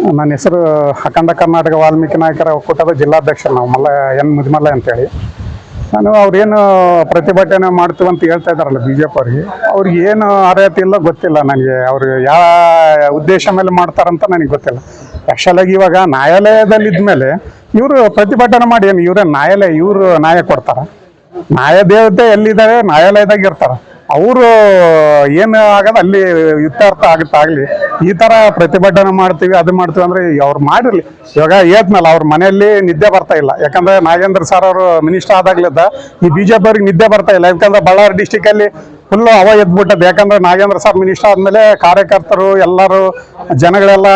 ನನ್ನ ಹೆಸರು ಅಖಂಡ ಕರ್ನಾಟಕ ವಾಲ್ಮೀಕಿ ನಾಯಕರ ಒಕ್ಕೂಟದ ಜಿಲ್ಲಾಧ್ಯಕ್ಷ. ನಾವು ಎನ್ ಮುದಿಮಲ್ಲ ಅಂತೇಳಿ. ನಾನು ಅವ್ರೇನು ಪ್ರತಿಭಟನೆ ಮಾಡ್ತೀವಿ ಅಂತ ಹೇಳ್ತಾ ಇದ್ದಾರಲ್ಲ BJP ಅವ್ರಿಗೆ ಏನು ಅರ್ಹತೆ ಇಲ್ಲ ಗೊತ್ತಿಲ್ಲ ನನಗೆ. ಅವರು ಯಾವ ಉದ್ದೇಶ ಮೇಲೆ ಮಾಡ್ತಾರಂತ ನನಗೆ ಗೊತ್ತಿಲ್ಲ. ಆ್ಯಕ್ಚುಲಾಗಿ ಇವಾಗ ನ್ಯಾಯಾಲಯದಲ್ಲಿ ಇದ್ಮೇಲೆ ಇವರು ಪ್ರತಿಭಟನೆ ಮಾಡಿ ಏನು ಇವರೇ ಇವರು ನ್ಯಾಯ ಕೊಡ್ತಾರ? ನ್ಯಾಯ ದೇವತೆ ಎಲ್ಲಿದ್ದಾರೆ? ನ್ಯಾಯಾಲಯದಾಗ ಇರ್ತಾರೆ. ಅವರು ಏನು ಆಗೋದು ಅಲ್ಲಿ ಇತ್ಯರ್ಥ ಆಗುತ್ತಾಗಲಿ. ಈ ಥರ ಪ್ರತಿಭಟನೆ ಮಾಡ್ತೀವಿ ಅದು ಮಾಡ್ತೀವಿ ಅಂದರೆ ಅವ್ರು ಮಾಡಿರಲಿ. ಇವಾಗ ಏತ್ನಲ್ಲ ಅವ್ರ ಮನೆಯಲ್ಲಿ ನಿದ್ದೆ ಬರ್ತಾ ಇಲ್ಲ. ಯಾಕಂದರೆ ನಾಗೇಂದ್ರ ಸರ್ ಅವರು ಮಿನಿಸ್ಟರ್ ಆದಾಗ್ಲಿದ್ದ ಈ BJP ಅವ್ರಿಗೆ ನಿದ್ದೆ ಬರ್ತಾ ಇಲ್ಲ. ಯಾಕಂದರೆ ಬಳ್ಳಾರಿ ಡಿಸ್ಟಿಕಲ್ಲಿ ಫುಲ್ಲು ಎದ್ಬಿಟ್ಟದ್ದು. ಯಾಕಂದರೆ ನಾಗೇಂದ್ರ ಸರ್ ಮಿನಿಸ್ಟರ್ ಆದಮೇಲೆ ಕಾರ್ಯಕರ್ತರು ಎಲ್ಲರೂ ಜನಗಳೆಲ್ಲ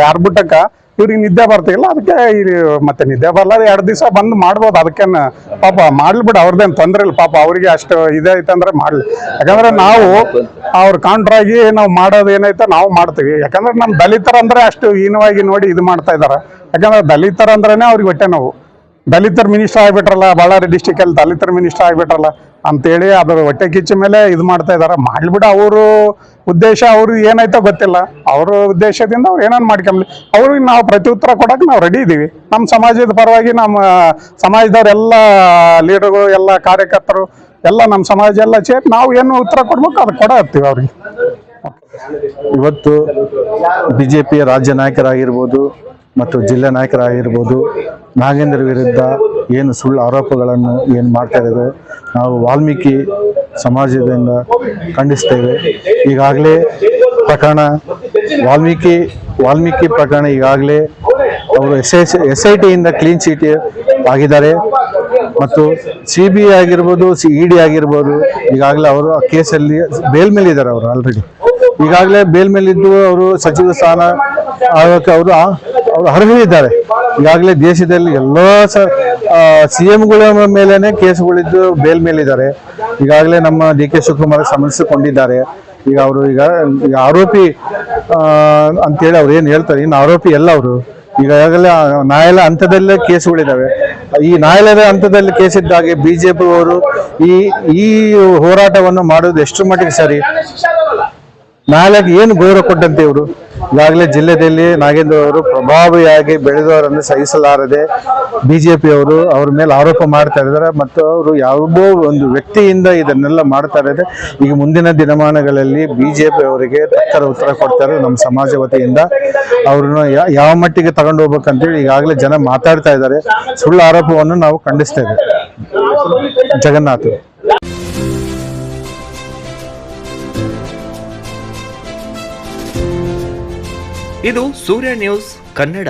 ಆರ್ಬಿಟ್ಟಕ್ಕೆ ಇವ್ರಿಗೆ ನಿದ್ದೆ ಬರ್ತಿಲ್ಲ. ಅದಕ್ಕೆ ಮತ್ತೆ ನಿದ್ದೆ ಬರಲ್ಲ 2 ದಿವಸ ಬಂದು ಮಾಡ್ಬೋದು. ಅದಕ್ಕೇನು ಪಾಪ ಮಾಡ್ಲಿಬಿಟ್ಟು ಅವ್ರದ್ದೇನು ತೊಂದರೆ ಇಲ್ಲ. ಪಾಪ ಅವರಿಗೆ ಅಷ್ಟು ಇದೈತೆ ಅಂದರೆ ಮಾಡಲಿ. ಯಾಕಂದರೆ ನಾವು ಅವ್ರ ಕಾಂಟ್ರಾಗಿ ನಾವು ಮಾಡೋದು ಏನೈತೆ ನಾವು ಮಾಡ್ತೀವಿ. ಯಾಕಂದರೆ ನಮ್ಮ ದಲಿತರಂದರೆ ಅಷ್ಟು ಹೀನವಾಗಿ ನೋಡಿ ಇದು ಮಾಡ್ತಾ ಇದ್ದಾರೆ. ಯಾಕಂದರೆ ದಲಿತರಂದ್ರೇ ಅವ್ರಿಗೆ ಹೊಟ್ಟೆ ನೋವು. ದಲಿತರ ಮಿನಿಸ್ಟರ್ ಆಗಿಬಿಟ್ರಲ್ಲ, ಬಳ್ಳಾರಿ ಡಿಸ್ಟಿಕಲ್ಲಿ ದಲಿತರ ಮಿನಿಸ್ಟರ್ ಆಗಿಬಿಟ್ರಲ್ಲ ಅಂತೇಳಿ ಅದ್ರ ಹೊಟ್ಟೆ ಕಿಚ್ಚ ಮೇಲೆ ಇದು ಮಾಡ್ತಾ ಇದ್ದಾರೆ. ಮಾಡ್ಲಿಬಿಟ್ಟು ಅವರು ಉದ್ದೇಶ ಅವ್ರಿಗೆ ಏನೈತೋ ಗೊತ್ತಿಲ್ಲ. ಅವ್ರ ಉದ್ದೇಶದಿಂದ ಅವ್ರು ಏನೇನು ಮಾಡ್ಕೊಂಬ್ಲಿ. ಅವ್ರಿಗೆ ನಾವು ಪ್ರತ್ಯುತ್ತರ ಕೊಡೋಕೆ ನಾವು ರೆಡಿ ಇದ್ದೀವಿ. ನಮ್ಮ ಸಮಾಜದ ಪರವಾಗಿ ನಮ್ಮ ಸಮಾಜದವರೆಲ್ಲ ಲೀಡರ್ಗಳು ಎಲ್ಲ ಕಾರ್ಯಕರ್ತರು ಎಲ್ಲ ನಮ್ಮ ಸಮಾಜ ಎಲ್ಲ ಸೇರಿ ನಾವು ಏನು ಉತ್ತರ ಕೊಡ್ಬೇಕು ಅದು ಕೊಡತ್ತೀವಿ ಅವ್ರಿಗೆ. ಇವತ್ತು BJPಯ ರಾಜ್ಯ ನಾಯಕರಾಗಿರ್ಬೋದು ಮತ್ತು ಜಿಲ್ಲಾ ನಾಯಕರಾಗಿರ್ಬೋದು ನಾಗೇಂದ್ರ ವಿರುದ್ಧ ಏನು ಸುಳ್ಳು ಆರೋಪಗಳನ್ನು ಏನು ಮಾಡ್ತಾ ಇದ್ದಾರೆ ನಾವು ವಾಲ್ಮೀಕಿ ಸಮಾಜದಿಂದ ಖಂಡಿಸ್ತೇವೆ. ಈಗಾಗಲೇ ಪ್ರಕರಣ ವಾಲ್ಮೀಕಿ ಪ್ರಕರಣ ಈಗಾಗಲೇ ಅವರು SITಯಿಂದ ಕ್ಲೀನ್ ಚೀಟ್ ಆಗಿದ್ದಾರೆ ಮತ್ತು CBI ಆಗಿರ್ಬೋದು ED ಆಗಿರ್ಬೋದು ಈಗಾಗಲೇ ಅವರು ಆ ಕೇಸಲ್ಲಿ ಬೇಲ್ ಮೇಲೆ ಇದ್ದಾರೆ. ಅವರು ಆಲ್ರೆಡಿ ಈಗಾಗಲೇ ಬೇಲ್ ಮೇಲಿದ್ದು ಅವರು ಸಚಿವ ಸ್ಥಾನ ಆಗೋಕ್ಕೆ ಅವರು ಅರ್ಹರಿದ್ದಾರೆ. ಈಗಾಗಲೇ ದೇಶದಲ್ಲಿ ಎಲ್ಲ CMಗಳ ಮೇಲೇನೆ ಕೇಸುಗಳಿದ್ದು ಬೇಲ್ ಮೇಲಿದ್ದಾರೆ. ಈಗಾಗಲೇ ನಮ್ಮ DK ಶಿವಕುಮಾರ್ ಸಮರ್ಪಿಸಿಕೊಂಡಿದ್ದಾರೆ. ಈಗ ಅವರು ಈಗ ಆರೋಪಿ ಅಂತೇಳಿ ಅವ್ರು ಏನು ಹೇಳ್ತಾರೆ, ಇನ್ನು ಆರೋಪಿ ಎಲ್ಲ ಅವರು ಈಗಾಗಲೇ ನ್ಯಾಯಾಲಯ ಹಂತದಲ್ಲೇ ಕೇಸುಗಳಿದ್ದಾವೆ. ಈ ನ್ಯಾಯಾಲಯದ ಹಂತದಲ್ಲಿ ಕೇಸಿದ್ದಾಗೆ BJP ಅವರು ಈ ಹೋರಾಟವನ್ನು ಮಾಡೋದು ಎಷ್ಟು ಮಟ್ಟಿಗೆ ಸರಿ? ನ್ಯಾಯಾಲಯಕ್ಕೆ ಏನು ಗೌರವ ಕೊಟ್ಟಂತೆ ಇವರು? ಈಗಾಗಲೇ ಜಿಲ್ಲೆಯಲ್ಲಿ ನಾಗೇಂದ್ರ ಅವರು ಪ್ರಭಾವಿಯಾಗಿ ಬೆಳೆದವರನ್ನು ಸಹಿಸಲಾರದೆ BJP ಅವರು ಅವ್ರ ಮೇಲೆ ಆರೋಪ ಮಾಡ್ತಾ ಇದ್ದಾರೆ ಮತ್ತು ಅವರು ಯಾವುದೋ ಒಂದು ವ್ಯಕ್ತಿಯಿಂದ ಇದನ್ನೆಲ್ಲ ಮಾಡ್ತಾ ಇದ್ದಾರೆ. ಈಗ ಮುಂದಿನ ದಿನಮಾನಗಳಲ್ಲಿ BJP ಅವರಿಗೆ ತಕ್ಕ ಉತ್ತರ ಕೊಡ್ತಾರೆ. ನಮ್ಮ ಸಮಾಜ ವತಿಯಿಂದ ಅವ್ರನ್ನ ಯಾವ ಮಟ್ಟಿಗೆ ತಗೊಂಡು ಹೋಗ್ಬೇಕಂತೇಳಿ ಈಗಾಗಲೇ ಜನ ಮಾತಾಡ್ತಾ ಇದ್ದಾರೆ. ಸುಳ್ಳು ಆರೋಪವನ್ನು ನಾವು ಖಂಡಿಸ್ತೇವೆ. ಜಗನ್ನಾಥ್. ಇದು ಸೂರ್ಯ ನ್ಯೂಸ್ ಕನ್ನಡ.